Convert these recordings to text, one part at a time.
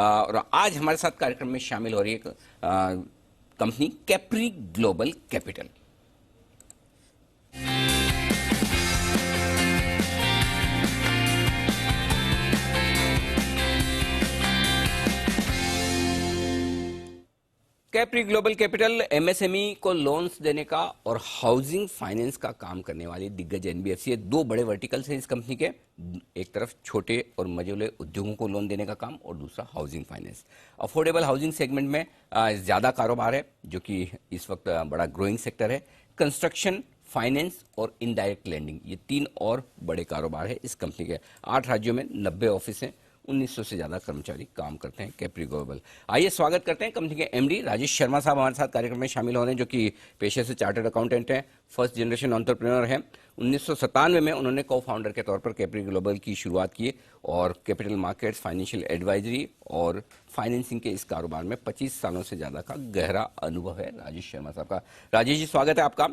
और आज हमारे साथ कार्यक्रम में शामिल हो रही है company Capri global capital. Capri global capital MSME को लोन्स देने का और हाउसिंग फाइनेंस का काम करने वाली दिग्गज एनबीएफसी है। दो बड़े वर्टिकल्स हैं इस कंपनी के। एक तरफ छोटे और मझोले उद्योगों को लोन देने का काम और दूसरा housing finance. Affordable housing segment में ज़्यादा कारोबार है जो कि इस वक्त बड़ा ग्रोइंग सेक्टर है। कंस्ट्रक्शन, फाइनेंस और इनडायरेक्ट लेंडिंग, ये तीन और बड़े कारोबार है इस कंपनी के। 8 राज्यों में 90 ऑफिस हैं, 1900 से ज्यादा कर्मचारी काम करते हैं कैप्री ग्लोबल। आइए स्वागत करते हैं कंपनी के एमडी राजेश शर्मा साहब हमारे साथ कार्यक्रम में शामिल हो रहे हैं, जो कि पेशे से चार्टर्ड अकाउंटेंट हैं, फर्स्ट जनरेशन एंटरप्रेन्योर हैं। 1997 में उन्होंने को फाउंडर के तौर पर कैप्री ग्लोबल की शुरुआत की और कैपिटल मार्केट्स, फाइनेंशियल एडवाइजरी और फाइनेंसिंग के इस कारोबार में 25 सालों से ज्यादा का गहरा अनुभव है राजेश शर्मा साहब का। राजेश जी, स्वागत है आपका,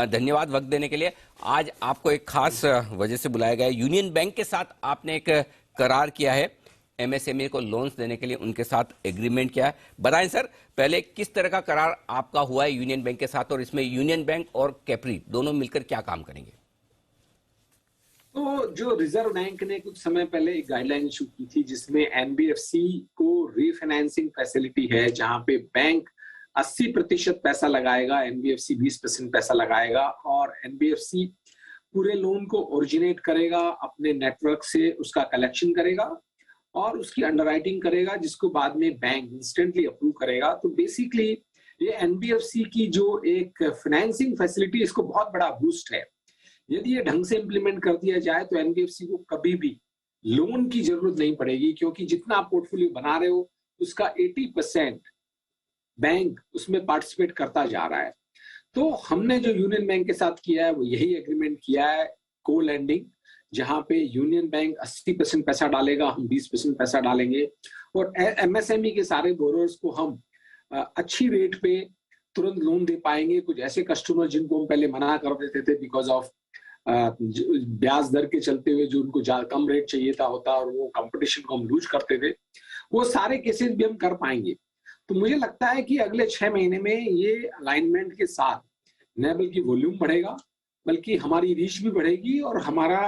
धन्यवाद वक्त देने के लिए। आज आपको एक खास वजह से बुलाया गया है। यूनियन बैंक के साथ आपने एक करार किया है, एमएसएमई को लोन्स देने के लिए उनके साथ एग्रीमेंट किया है। बताएं सर, पहले किस तरह का करार आपका हुआ है यूनियन बैंक के साथ, और इसमें यूनियन बैंक और कैप्री दोनों मिलकर क्या काम करेंगे? तो जो रिजर्व बैंक ने कुछ समय पहले एक गाइडलाइन इशू की थी जिसमें एनबीएफसी को रीफाइनेंसिंग फैसिलिटी है, जहां पे बैंक 80% पैसा लगाएगा, एनबीएफसी 20% पैसा लगाएगा और एनबीएफसी पूरे लोन को ओरिजिनेट करेगा, अपने नेटवर्क से उसका कलेक्शन करेगा और उसकी अंडरराइटिंग करेगा, जिसको बाद में बैंक इंस्टेंटली अप्रूव करेगा। तो बेसिकली ये एनबीएफसी की जो एक फाइनेंसिंग फैसिलिटी, इसको बहुत बड़ा बूस्ट है। यदि ये ढंग से इंप्लीमेंट कर दिया जाए तो एनबीएफसी को कभी भी लोन की जरूरत नहीं पड़ेगी, क्योंकि जितना आप पोर्टफोलियो बना रहे हो उसका 80% बैंक उसमें पार्टिसिपेट करता जा रहा है। तो हमने जो यूनियन बैंक के साथ किया है वो यही एग्रीमेंट किया है, को लैंडिंग, जहां पे यूनियन बैंक 80% पैसा डालेगा, हम 20% पैसा डालेंगे और एमएसएमई के सारे बोरोर्स को हम अच्छी रेट पे तुरंत लोन दे पाएंगे। कुछ ऐसे कस्टमर जिनको हम पहले मना कर देते थे बिकॉज ऑफ ब्याज दर के चलते हुए, जो उनको कम रेट चाहिए था होता और वो कंपटीशन को हम लूज करते थे, वो सारे केसेस भी हम कर पाएंगे। तो मुझे लगता है कि अगले 6 महीने में ये अलाइनमेंट के साथ न बल्कि वॉल्यूम बढ़ेगा, बल्कि हमारी रीच भी बढ़ेगी और हमारा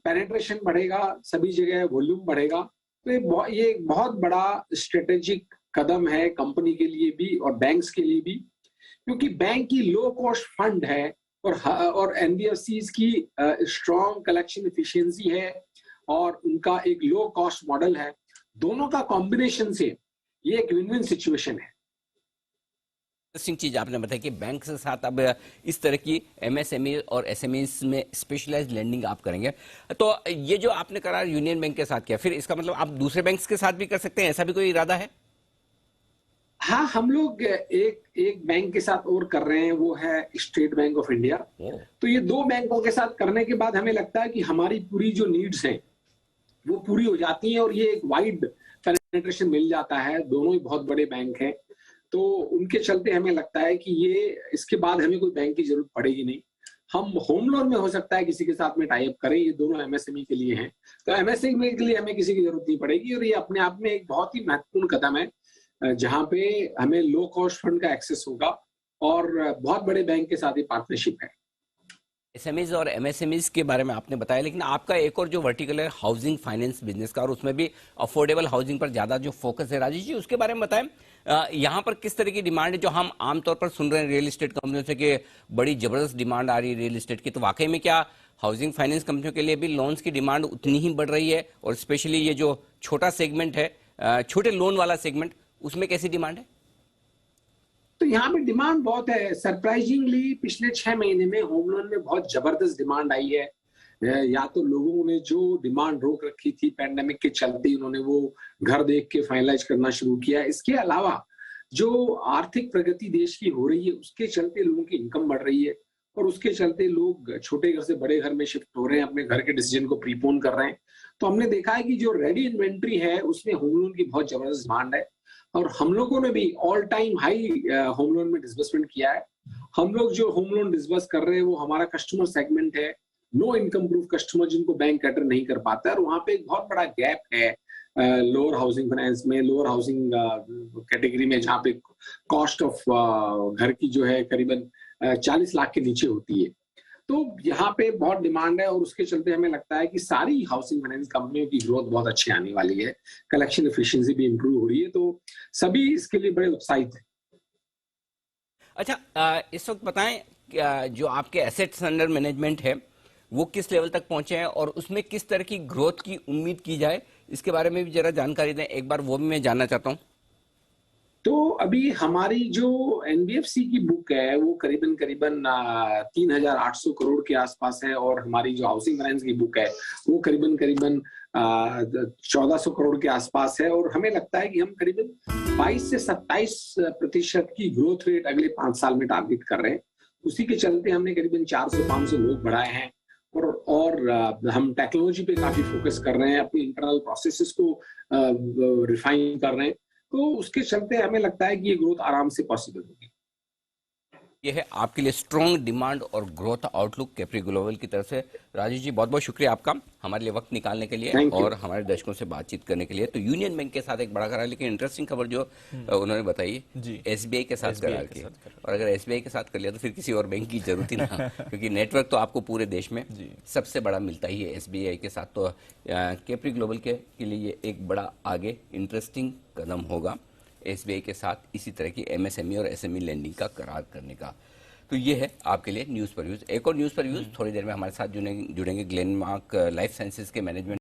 पेनिट्रेशन बढ़ेगा, सभी जगह वॉल्यूम बढ़ेगा। तो ये एक बहुत बड़ा स्ट्रेटेजिक कदम है कंपनी के लिए भी और बैंक्स के लिए भी, क्योंकि बैंक की लो कॉस्ट फंड है और एनबीएफसीज की स्ट्रॉन्ग कलेक्शन एफिशिएंसी है और उनका एक लो कॉस्ट मॉडल है। दोनों का कॉम्बिनेशन से ये एक विन विन सिचुएशन है। इंटरेस्टिंग चीज आपने बताया कि बैंक के साथ अब इस तरह की एमएसएमई और एसएमई में स्पेशलाइज्ड लेंडिंग आप करेंगे। तो ये जो आपने करार यूनियन बैंक के साथ किया, फिर इसका मतलब आप दूसरे बैंक्स के साथ भी कर सकते हैं, ऐसा भी कोई इरादा है? हाँ, हम लोग एक बैंक के साथ और कर रहे हैं, वो है स्टेट बैंक ऑफ इंडिया। तो ये 2 बैंकों के साथ करने के बाद हमें लगता है कि हमारी पूरी जो नीड्स हैं वो पूरी हो जाती हैं और ये एक वाइड पेनिट्रेशन मिल जाता है। दोनों ही बहुत बड़े बैंक हैं, तो उनके चलते हमें लगता है कि ये इसके बाद हमें कोई बैंक की जरूरत पड़ेगी नहीं। हम होम लोन में हो सकता है किसी के साथ में टाई अप करें, ये दोनों एमएसएमई के लिए हैं, तो एमएसएमई के लिए हमें किसी की जरूरत नहीं पड़ेगी। और ये अपने आप में एक बहुत ही महत्वपूर्ण कदम है, जहां पे हमें लो कॉस्ट फंड का एक्सेस होगा और बहुत बड़े बैंक के साथ ही पार्टनरशिप है। एसएमईज और एमएसएमईज के बारे में आपने बताया, लेकिन आपका एक और जो वर्टिकल है हाउसिंग फाइनेंस बिजनेस का, और उसमें भी अफोर्डेबल हाउसिंग पर ज्यादा जो फोकस है, राजेश जी उसके बारे में बताएं। यहाँ पर किस तरह की डिमांड है जो हम आमतौर पर सुन रहे हैं रियल एस्टेट कंपनियों से कि बड़ी जबरदस्त डिमांड आ रही है रियल एस्टेट की, तो वाकई में क्या हाउसिंग फाइनेंस कंपनियों के लिए भी लोन्स की डिमांड उतनी ही बढ़ रही है? और स्पेशली ये जो छोटा सेगमेंट है, छोटे लोन वाला सेगमेंट, उसमें कैसी डिमांड है? तो यहाँ पे डिमांड बहुत है। सरप्राइजिंगली पिछले 6 महीने में होम लोन में बहुत जबरदस्त डिमांड आई है। या तो लोगों ने जो डिमांड रोक रखी थी पैंडेमिक के चलते, उन्होंने वो घर देख के फाइनलाइज करना शुरू किया। इसके अलावा जो आर्थिक प्रगति देश की हो रही है उसके चलते लोगों की इनकम बढ़ रही है और उसके चलते लोग छोटे घर से बड़े घर में शिफ्ट हो रहे हैं, अपने घर के डिसीजन को प्रीपोन कर रहे हैं। तो हमने देखा है कि जो रेडी इन्वेंट्री है उसमें होम लोन की बहुत जबरदस्त डिमांड है और हम लोगों ने भी all time high home loan में डिसबर्समेंट किया है। हम लोग जो होम लोन डिसबर्स कर रहे हैं वो हमारा कस्टमर सेगमेंट है नो इनकम प्रूफ कस्टमर, जिनको बैंक कैटर नहीं कर पाता है, और वहां पे एक बहुत बड़ा गैप है लोअर हाउसिंग फाइनेंस में, लोअर हाउसिंग कैटेगरी में, जहाँ पे कॉस्ट ऑफ घर की जो है करीबन 40 लाख के नीचे होती है। तो यहाँ पे बहुत डिमांड है और उसके चलते हमें लगता है कि सारी हाउसिंग फाइनेंस कंपनियों की ग्रोथ बहुत अच्छी आने वाली है। कलेक्शन एफिशिएंसी भी इंप्रूव हो रही है, तो सभी इसके लिए बड़े उत्साहित हैं। अच्छा, इस वक्त बताएं जो आपके एसेट्स अंडर मैनेजमेंट है वो किस लेवल तक पहुंचे हैं और उसमें किस तरह की ग्रोथ की उम्मीद की जाए, इसके बारे में भी जरा जानकारी दें एक बार, वो भी मैं जानना चाहता हूं। तो अभी हमारी जो एनबीएफसी की बुक है वो करीबन करीबन 3,800 करोड़ के आसपास है, और हमारी जो हाउसिंग फाइनेंस की बुक है वो करीबन करीबन 1,400 करोड़ के आसपास है। और हमें लगता है कि हम करीबन 22 से 27% की ग्रोथ रेट अगले 5 साल में टारगेट कर रहे हैं। उसी के चलते हमने करीबन 400-500 लोग बढ़ाए हैं, और हम टेक्नोलॉजी पे काफी फोकस कर रहे हैं, अपनी इंटरनल प्रोसेसेस को रिफाइन कर रहे हैं। तो उसके चलते हमें लगता है कि ये ग्रोथ आराम से पॉसिबल होगी। ये है आपके लिए स्ट्रॉन्ग डिमांड और ग्रोथ आउटलुक कैप्री ग्लोबल की तरफ से। राजेश जी, बहुत बहुत शुक्रिया आपका हमारे लिए वक्त निकालने के लिए Thank you. और हमारे दर्शकों से बातचीत करने के लिए। तो यूनियन बैंक के साथ एक बड़ा करार, लेकिन इंटरेस्टिंग खबर जो उन्होंने बताई, एसबीआई के साथ करार की। और अगर एसबीआई के साथ कर लिया तो फिर किसी और बैंक की जरूरत ही ना, क्योंकि नेटवर्क तो आपको पूरे देश में सबसे बड़ा मिलता ही है एसबीआई के साथ। तो कैप्री ग्लोबल के लिए ये एक बड़ा आगे इंटरेस्टिंग कदम होगा एसबीआई के साथ इसी तरह की एमएसएमई और एसएमई लैंडिंग का करार करने का। तो ये है आपके लिए न्यूज़ पर व्यूज़। एक और न्यूज़ पर व्यूज़ थोड़ी देर में हमारे साथ जुड़ेंगे ग्लेनमार्क लाइफ साइंसेज के मैनेजमेंट